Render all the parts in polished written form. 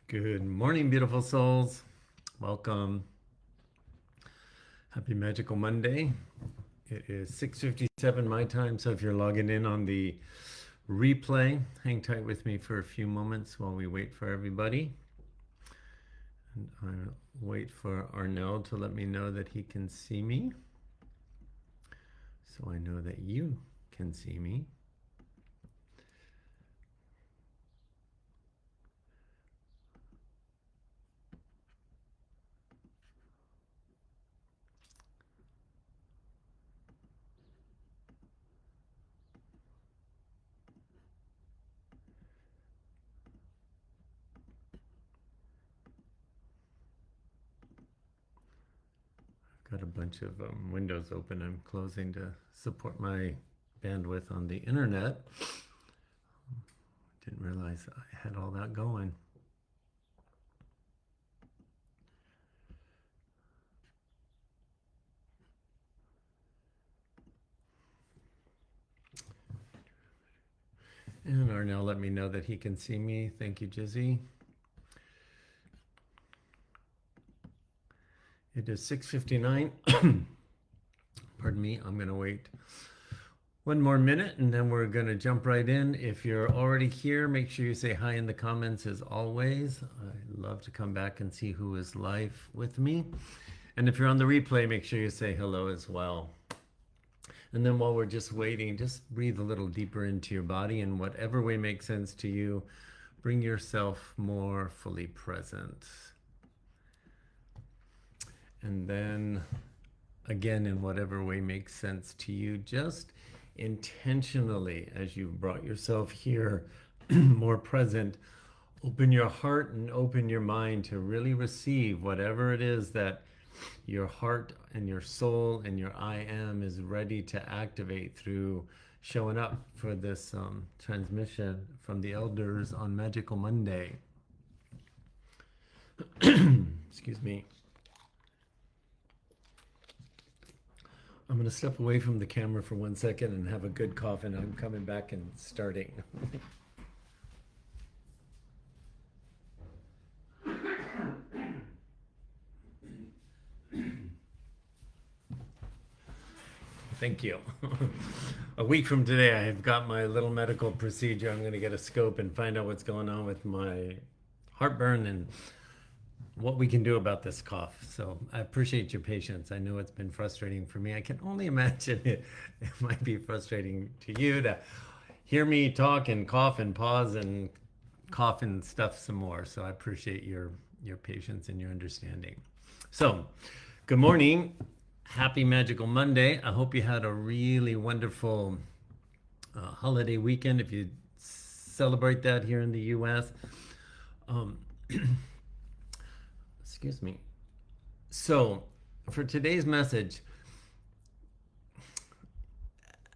Good morning, beautiful souls. Welcome. Happy Magical Monday. It is 6:57 my time, so if you're logging in on the replay, hang tight with me for a few moments while we wait for everybody. And I'll wait for Arnell to let me know that he can see me, so I know that you can see me. Got a bunch of windows open. I'm closing to support my bandwidth on the internet. Didn't realize I had all that going. And Arnell let me know that he can see me. Thank you, Jizzy. It is 6:59. Pardon me, I'm going to wait one more minute and then we're going to jump right in. If you're already here, make sure you say hi in the comments as always. I love to come back and see who is live with me. And if you're on the replay, make sure you say hello as well. And then while we're just waiting, just breathe a little deeper into your body in whatever way makes sense to you. Bring yourself more fully present. And then again, in whatever way makes sense to you, just intentionally, as you've brought yourself here, more present, open your heart and open your mind to really receive whatever it is that your heart and your soul and your I am is ready to activate through showing up for this transmission from the elders on Magical Monday. Excuse me. I'm going to step away from the camera for 1 second and have a good cough, and I'm coming back and starting. Thank you. A week from today, I have got my little medical procedure. I'm going to get a scope and find out what's going on with my heartburn and what we can do about this cough. So I appreciate your patience. I know it's been frustrating for me. I can only imagine it might be frustrating to you to hear me talk and cough and pause and cough and stuff some more. So I appreciate your patience and your understanding. So good morning. Happy Magical Monday. I hope you had a really wonderful holiday weekend if you celebrate that here in the US. Excuse me. So for today's message,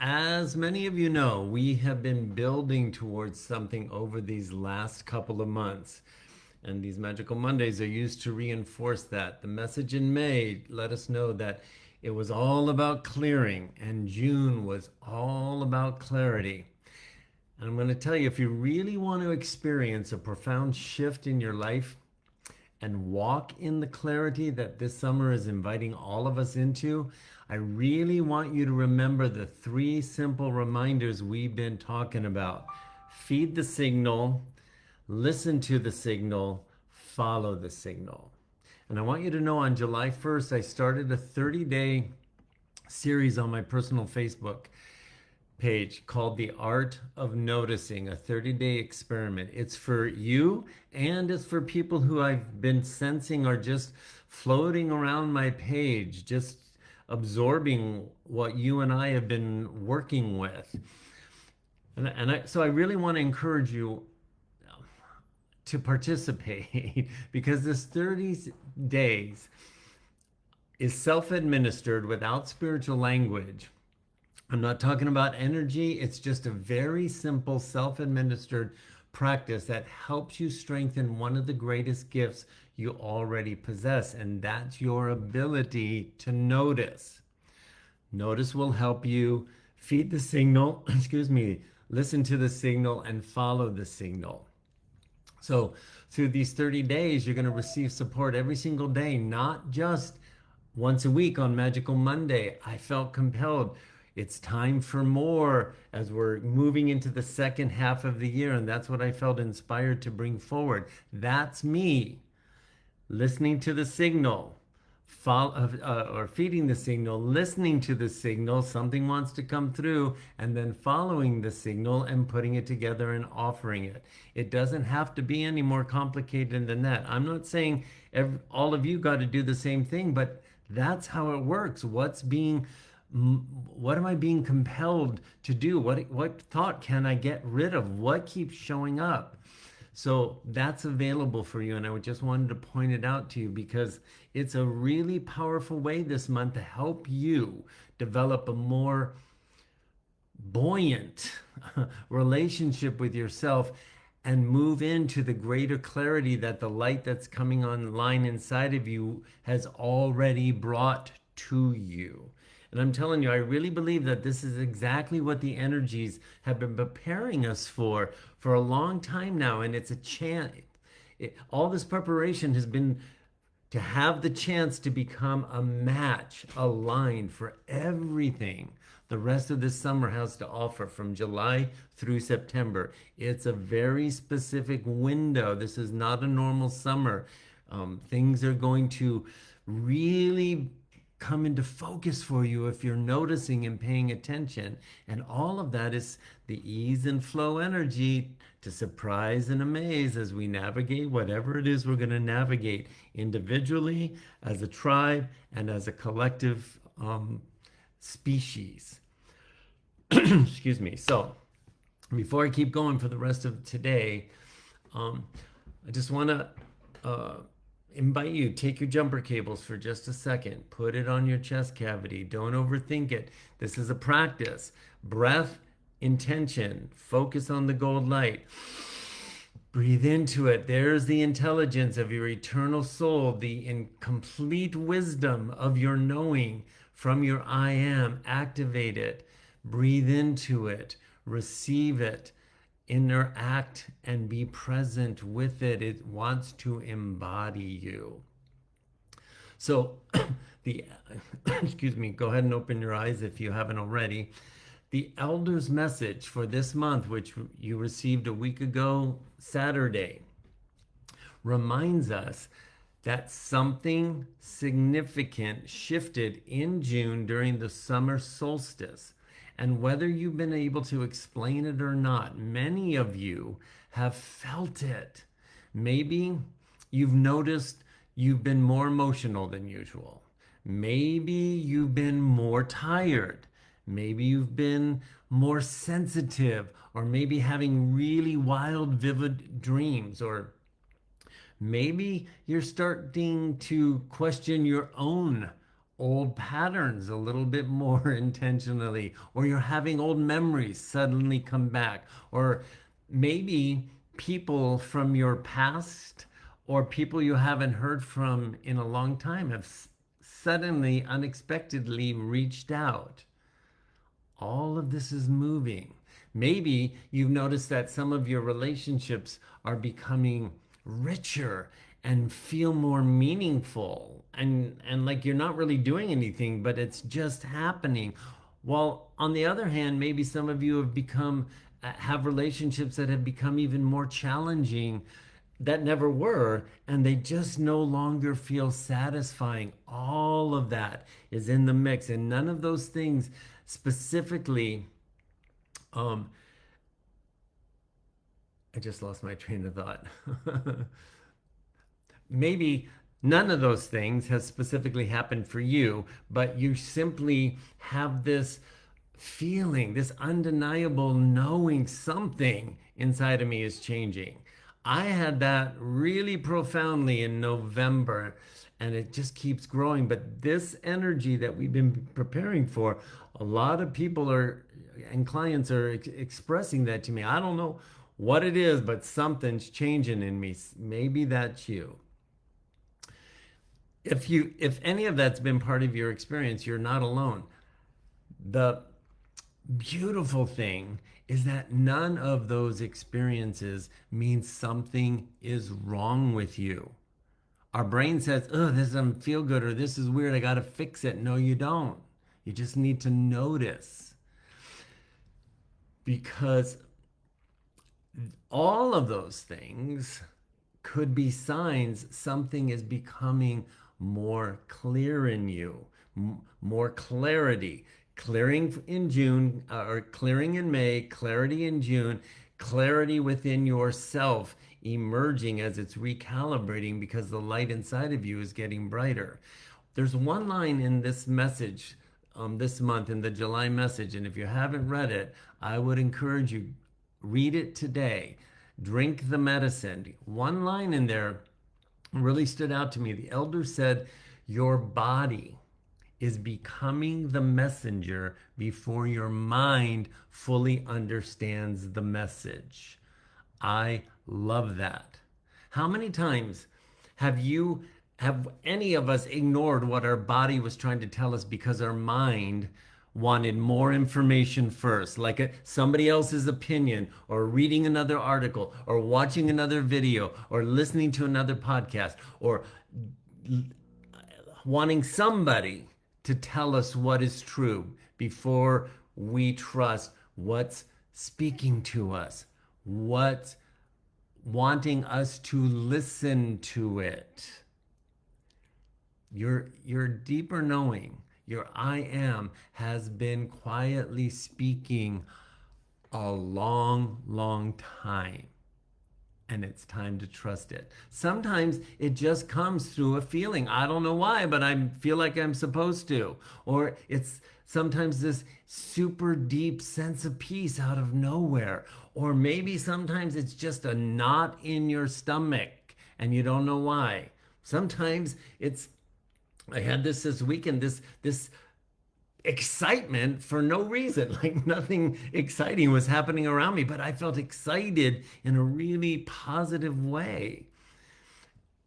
as many of you know, we have been building towards something over these last couple of months. And these Magical Mondays are used to reinforce that. The message in May let us know that it was all about clearing, and June was all about clarity. And I'm going to tell you, if you really want to experience a profound shift in your life and walk in the clarity that this summer is inviting all of us into, I really want you to remember the 3 simple reminders we've been talking about. Feed the signal, listen to the signal, follow the signal. And I want you to know on July 1st, I started a 30-day series on my personal Facebook page called The Art of Noticing, a 30-day experiment. It's for you and it's for people who I've been sensing are just floating around my page, just absorbing what you and I have been working with. So I really want to encourage you to participate because this 30 days is self-administered without spiritual language. I'm not talking about energy. It's just a very simple self-administered practice that helps you strengthen one of the greatest gifts you already possess, and that's your ability to notice. Notice will help you feed the signal, excuse me, listen to the signal and follow the signal. So through these 30 days, you're going to receive support every single day, not just once a week on Magical Monday. I felt compelled. It's time for more as we're moving into the second half of the year. And that's what I felt inspired to bring forward. That's me listening to the signal, or feeding the signal, listening to the signal, something wants to come through, and then following the signal and putting it together and offering it. It doesn't have to be any more complicated than that. I'm not saying all of you got to do the same thing, but that's how it works. What am I being compelled to do? What thought can I get rid of? What keeps showing up? So that's available for you. And I just wanted to point it out to you because it's a really powerful way this month to help you develop a more buoyant relationship with yourself and move into the greater clarity that the light that's coming online inside of you has already brought to you. And I'm telling you, I really believe that this is exactly what the energies have been preparing us for a long time now. And it's a chance. All this preparation has been to have the chance to become a match, aligned for everything the rest of this summer has to offer from July through September. It's a very specific window. This is not a normal summer. Things are going to really come into focus for you if you're noticing and paying attention. And all of that is the ease and flow energy to surprise and amaze as we navigate whatever it is we're going to navigate individually, as a tribe, and as a collective species. Excuse me. So before I keep going for the rest of today, I just want to invite you, take your jumper cables for just a second, put it on your chest cavity. Don't overthink it. This is a practice. Breath, intention, focus on the gold light. Breathe into it. There's the intelligence of your eternal soul, the incomplete wisdom of your knowing from your I am. Activate it. Breathe into it. Receive it. Interact and be present with it. It wants to embody you. So excuse me, go ahead and open your eyes if you haven't already. The Elder's message for this month, which you received a week ago Saturday, reminds us that something significant shifted in June during the summer solstice. And whether you've been able to explain it or not, many of you have felt it. Maybe you've noticed you've been more emotional than usual. Maybe you've been more tired. Maybe you've been more sensitive, or maybe having really wild, vivid dreams, or maybe you're starting to question your own old patterns a little bit more intentionally, or you're having old memories suddenly come back, or maybe people from your past or people you haven't heard from in a long time have suddenly, unexpectedly reached out. All of this is moving. Maybe you've noticed that some of your relationships are becoming richer and feel more meaningful, and like you're not really doing anything, but it's just happening. While on the other hand, maybe some of you have relationships that have become even more challenging that never were, and they just no longer feel satisfying. All of that is in the mix, and none of those things specifically I just lost my train of thought. Maybe none of those things has specifically happened for you, but you simply have this feeling, this undeniable knowing something inside of me is changing. I had that really profoundly in November, and it just keeps growing. But this energy that we've been preparing for, a lot of people and clients are expressing that to me. I don't know what it is, but something's changing in me. Maybe that's you. If any of that's been part of your experience, you're not alone. The beautiful thing is that none of those experiences means something is wrong with you. Our brain says, oh, this doesn't feel good, or this is weird, I got to fix it. No, you don't. You just need to notice. Because all of those things could be signs something is becoming more clear in you, more clarity. Clearing in June, or clearing in May, clarity in June, clarity within yourself emerging as it's recalibrating because the light inside of you is getting brighter. There's one line in this message this month, in the July message, and if you haven't read it, I would encourage you, read it today. Drink the medicine. One line in there really stood out to me. The elder said, your body is becoming the messenger before your mind fully understands the message. I love that. How many times have any of us ignored what our body was trying to tell us because our mind wanted more information first, like somebody else's opinion, or reading another article, or watching another video, or listening to another podcast, or wanting somebody to tell us what is true before we trust what's speaking to us, what's wanting us to listen to it. Your deeper knowing, your I am, has been quietly speaking a long, long time. And it's time to trust it. Sometimes it just comes through a feeling. I don't know why, but I feel like I'm supposed to. Or it's sometimes this super deep sense of peace out of nowhere. Or maybe sometimes it's just a knot in your stomach and you don't know why. Sometimes I had this weekend, this excitement for no reason. Like nothing exciting was happening around me, but I felt excited in a really positive way.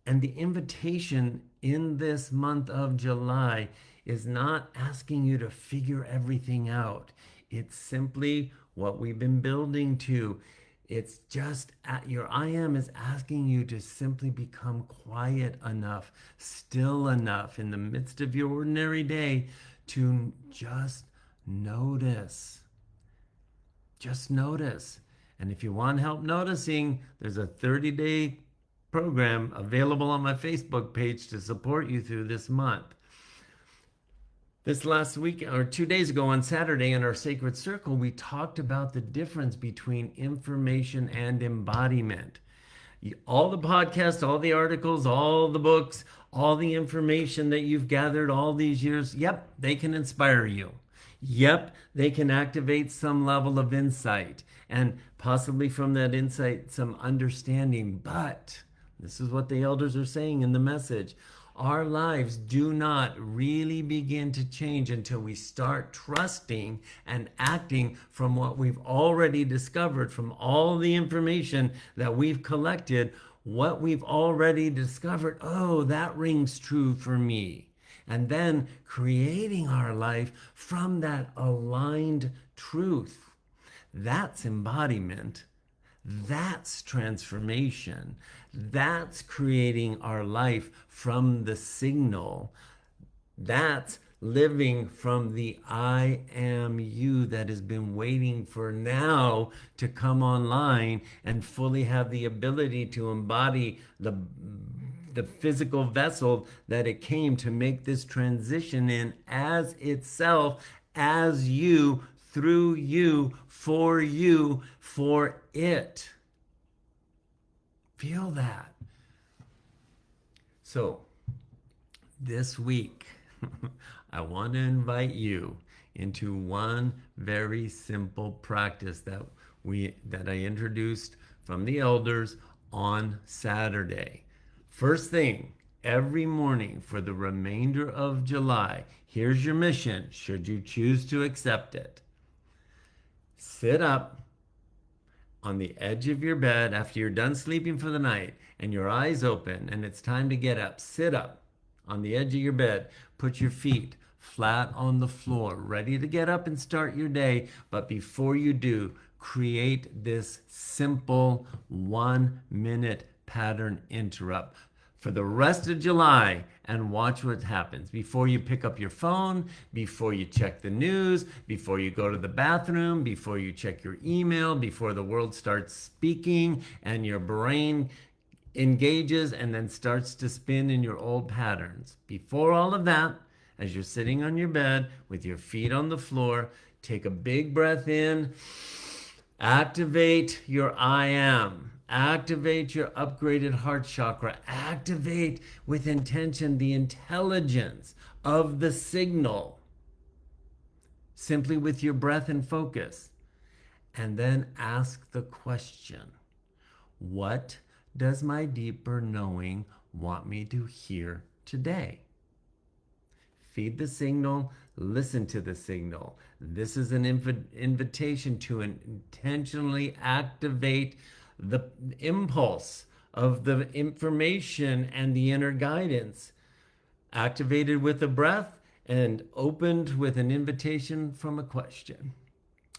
And the invitation in this month of July is not asking you to figure everything out. It's simply what we've been building to. It's just your I am is asking you to simply become quiet enough, still enough in the midst of your ordinary day to just notice. Just notice. And if you want help noticing, there's a 30-day program available on my Facebook page to support you through this month. This last week, or 2 days ago on Saturday in our Sacred Circle, we talked about the difference between information and embodiment. All the podcasts, all the articles, all the books, all the information that you've gathered all these years, yep, they can inspire you. Yep, they can activate some level of insight, and possibly from that insight, some understanding. But this is what the elders are saying in the message. Our lives do not really begin to change until we start trusting and acting from what we've already discovered, from all the information that we've collected, what we've already discovered. Oh, that rings true for me. And then creating our life from that aligned truth. That's embodiment. That's transformation. That's creating our life from the signal. That's living from the I am you that has been waiting for now to come online and fully have the ability to embody the physical vessel that it came to make this transition in as itself, as you, through you, for it. Feel that. So, this week, I want to invite you into one very simple practice that I introduced from the elders on Saturday. First thing, every morning for the remainder of July, here's your mission, should you choose to accept it. Sit up on the edge of your bed after you're done sleeping for the night and your eyes open and it's time to get up. Sit up on the edge of your bed. Put your feet flat on the floor, ready to get up and start your day. But before you do, create this simple 1-minute pattern interrupt for the rest of July and watch what happens. Before you pick up your phone, before you check the news, before you go to the bathroom, before you check your email, before the world starts speaking and your brain engages and then starts to spin in your old patterns. Before all of that, as you're sitting on your bed with your feet on the floor, take a big breath in, activate your I am. Activate your upgraded heart chakra. Activate with intention the intelligence of the signal. Simply with your breath and focus. And then ask the question, what does my deeper knowing want me to hear today? Feed the signal, listen to the signal. This is an invitation to intentionally activate the impulse of the information and the inner guidance, activated with a breath and opened with an invitation from a question.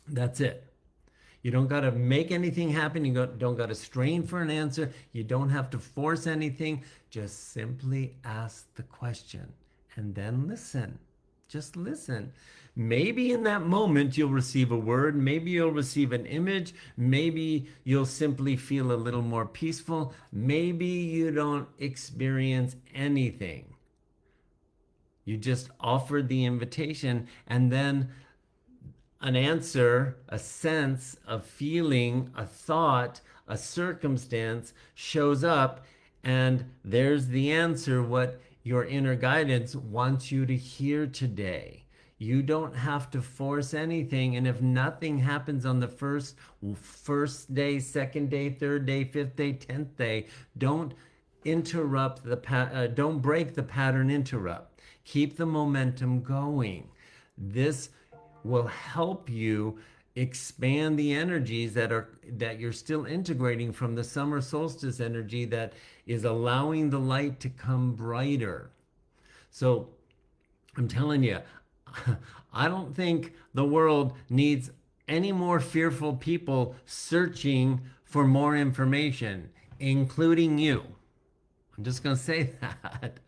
That's it. You don't got to make anything happen. You don't got to strain for an answer. You don't have to force anything. Just simply ask the question and then listen. Just listen. Maybe in that moment you'll receive a word. Maybe you'll receive an image. Maybe you'll simply feel a little more peaceful. Maybe you don't experience anything. You just offered the invitation, and then an answer, a sense, a feeling, a thought, a circumstance shows up, and there's the answer, what your inner guidance wants you to hear today. You don't have to force anything, and if nothing happens on the first day, second day, third day, fifth day, 10th day, don't interrupt don't break the pattern interrupt. Keep the momentum going. This will help you expand the energies that you're still integrating from the summer solstice energy that is allowing the light to come brighter. So I'm telling you, I don't think the world needs any more fearful people searching for more information, including you. I'm just going to say that.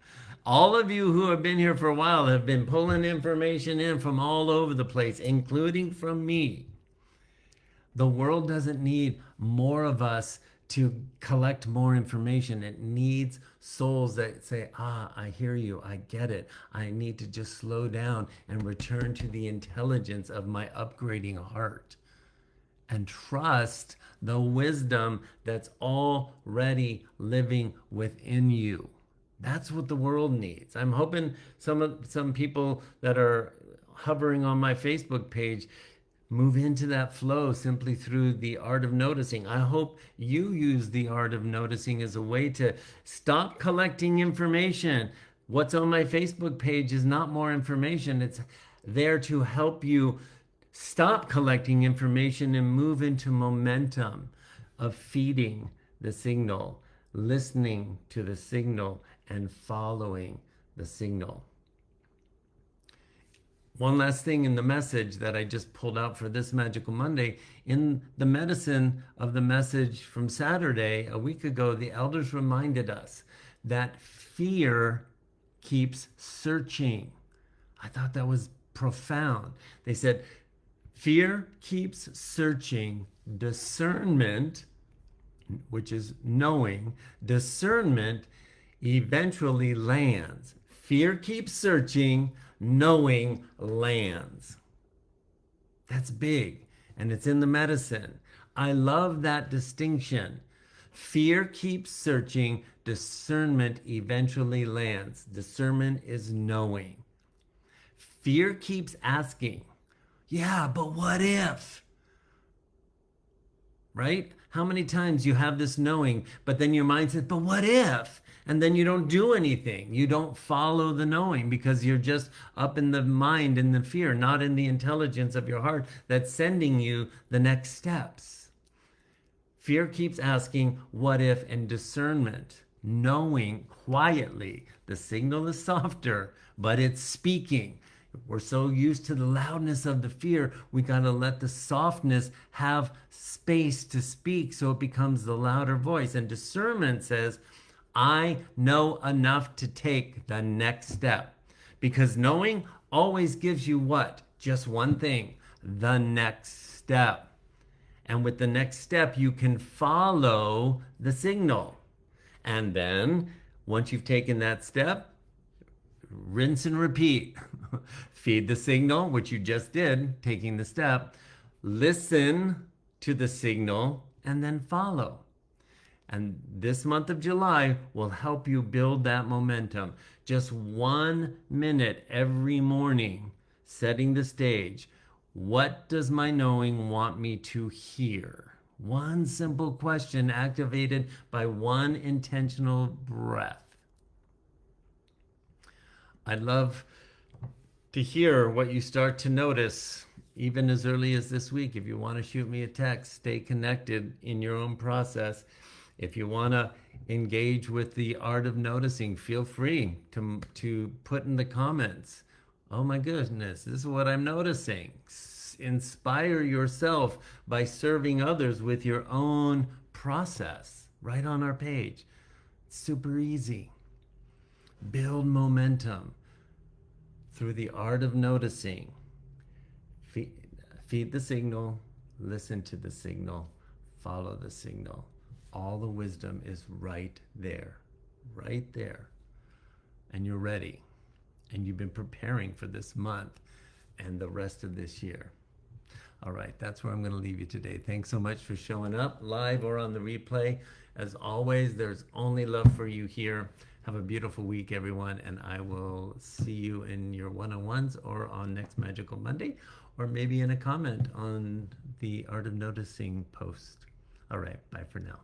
All of you who have been here for a while have been pulling information in from all over the place, including from me. The world doesn't need more of us to collect more information. It needs souls that say, I hear you, I get it. I need to just slow down and return to the intelligence of my upgrading heart and trust the wisdom that's already living within you. That's what the world needs. I'm hoping some people that are hovering on my Facebook page move into that flow simply through the art of noticing. I hope you use the art of noticing as a way to stop collecting information. What's on my Facebook page is not more information. It's there to help you stop collecting information and move into momentum of feeding the signal, listening to the signal, and following the signal. One last thing in the message that I just pulled out for this Magical Monday, in the medicine of the message from Saturday, a week ago, the elders reminded us that fear keeps searching. I thought that was profound. They said, fear keeps searching, discernment, which is knowing, discernment eventually lands. Fear keeps searching, knowing lands. That's big, and it's in the medicine. I love that distinction. Fear keeps searching, discernment eventually lands. Discernment is knowing. Fear keeps asking, yeah, but what if? Right? How many times you have this knowing, but then your mind says, but what if? And then you don't do anything. You don't follow the knowing because you're just up in the mind and the fear, not in the intelligence of your heart that's sending you the next steps. Fear keeps asking, what if? And discernment, knowing quietly. The signal is softer, but it's speaking. We're so used to the loudness of the fear, we got to let the softness have space to speak so it becomes the louder voice. And discernment says, I know enough to take the next step. Because knowing always gives you what? Just one thing, the next step. And with the next step, you can follow the signal. And then once you've taken that step, rinse and repeat. Feed the signal, which you just did, taking the step. Listen to the signal and then follow. And this month of July will help you build that momentum. Just 1 minute every morning, setting the stage. What does my knowing want me to hear? One simple question activated by one intentional breath. I'd love to hear what you start to notice, even as early as this week. If you want to shoot me a text, stay connected in your own process. If you want to engage with the art of noticing, feel free to put in the comments, oh my goodness, this is what I'm noticing. Inspire yourself by serving others with your own process right on our page. It's super easy. Build momentum through the art of noticing. Feed the signal, listen to the signal, follow the signal. All the wisdom is right there, and you're ready, and you've been preparing for this month and the rest of this year. All right, that's where I'm going to leave you today. Thanks so much for showing up live or on the replay. As always, there's only love for you here. Have a beautiful week, everyone, and I will see you in your one-on-ones or on next Magical Monday, or maybe in a comment on the Art of Noticing post. All right, bye for now.